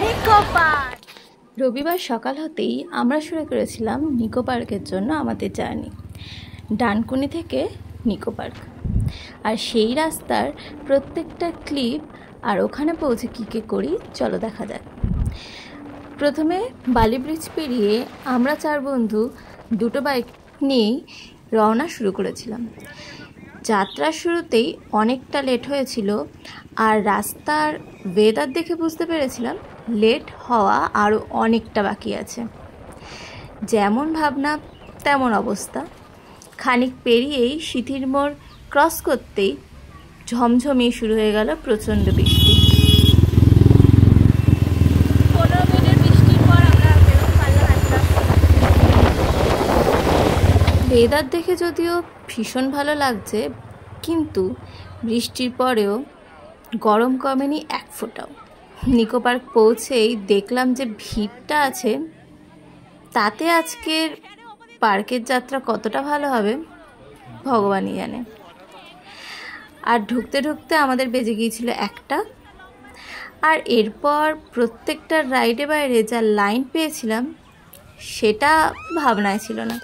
Nicco park. রবিবার সকাল হতেই আমরা শুরু করেছিলাম নিকো পার্কের জন্য আমাদের জার্নি, ডানকুনি থেকে নিকো পার্ক। আর সেই রাস্তার প্রত্যেকটা ক্লিপ আর ওখানে পৌঁছে কী কী করি চলো দেখা যাক। প্রথমে বালি ব্রিজ পেরিয়ে আমরা 4 বন্ধু দুটো বাইক নিয়েই রওনা শুরু করেছিলাম। যাত্রার শুরুতেই অনেকটা লেট হয়েছিল, আর রাস্তার ওয়েদার দেখে বুঝতে পেরেছিলাম লেট হওয়া আরও অনেকটা বাকি আছে। যেমন ভাবনা তেমন অবস্থা। খানিক পেরিয়েই সিথির মোড় ক্রস করতেই ঝমঝমিয়ে শুরু হয়ে গেল প্রচণ্ড বৃষ্টি। 15 মিনিট বৃষ্টির পর আমরা বেরোতে পারলাম একটা। ওয়েদার দেখে যদিও ভীষণ ভালো লাগছে, কিন্তু বৃষ্টির পরেও গরম কমেনি এক ফোঁটাও। নিকো পার্ক পৌঁছেই দেখলাম যে ভিড়টা আছে, তাতে আজকের পার্কের যাত্রা কতটা ভালো হবে ভগবানই জানে। আর ঢুকতে ঢুকতে আমাদের বেজে গিয়েছিল 1টা। আর এরপর প্রত্যেকটা রাইডে বাইরে যা লাইন পেয়েছিলাম সেটা ভাবনায় ছিল না।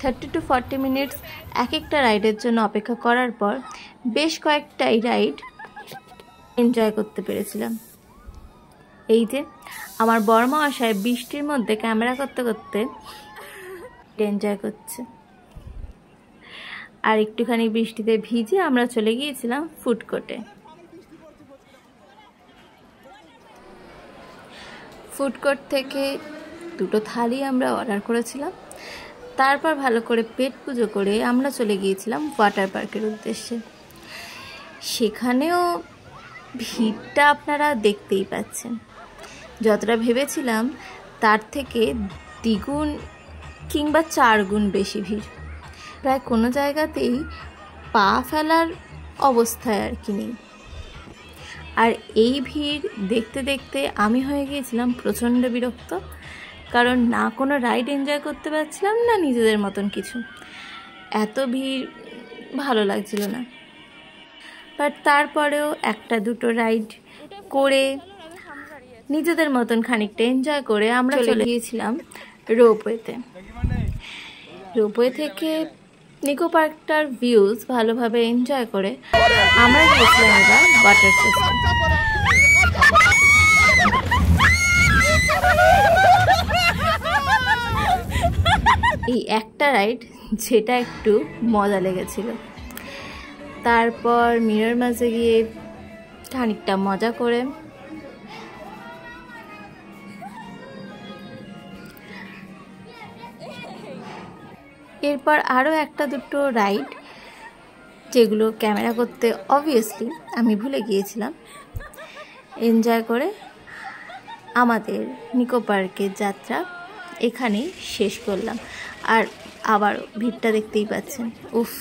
30 to 40 মিনিটস এক একটা রাইডের জন্য অপেক্ষা করার পর বেশ কয়েকটাই রাইড এনজয় করতে পেরেছিলাম। এই যে আমার বড়মহাশয় বৃষ্টির মধ্যে ক্যামেরা করতে করতে এনজয় করছে। আর একটুখানি বৃষ্টিতে ভিজে আমরা চলে গিয়েছিলাম ফুড কোর্টে। ফুড কোর্ট থেকে 2টো থালি আমরা অর্ডার করেছিলাম। তারপর ভালো করে পেট পুজো করে আমরা চলে গিয়েছিলাম ওয়াটার পার্কের উদ্দেশ্যে। সেখানেও ভিড়টা আপনারা দেখতেই পাচ্ছেন। যতটা ভেবেছিলাম তার থেকে দ্বিগুণ কিংবা 4 গুণ বেশি ভিড়। প্রায় কোনো জায়গাতেই পা ফেলার অবস্থায় আর কি নেই। আর এই ভিড় দেখতে দেখতে আমি হয়ে গিয়েছিলাম প্রচণ্ড বিরক্ত, কারণ না কোনো রাইড এনজয় করতে পারছিলাম না নিজেদের মতন কিছু। এত ভিড় ভালো লাগছিল না। বাট তারপরেও 1-2টো রাইড করে নিজেদের মতন খানিকটা এনজয় করে আমরা চলে গিয়েছিলাম রোপওয়েতে। রোপওয়ে থেকে নিকো পার্কটার ভিউজ ভালোভাবে এনজয় করে আমরা গিয়েছিলাম এবার ওয়াটার সিস্টেম। এই একটা রাইড যেটা একটু মজা লেগেছিল। তারপর মিরর মাঝে গিয়ে খানিকটা মজা করে এরপর আরও 1-2টো রাইড যেগুলো ক্যামেরা করতে অবভিয়াসলি আমি ভুলে গিয়েছিলাম, এনজয় করে আমাদের নিকো পার্কের যাত্রা এখানেই শেষ করলাম। আর আবারও ভিড়টা দেখতেই পাচ্ছেন। উফ,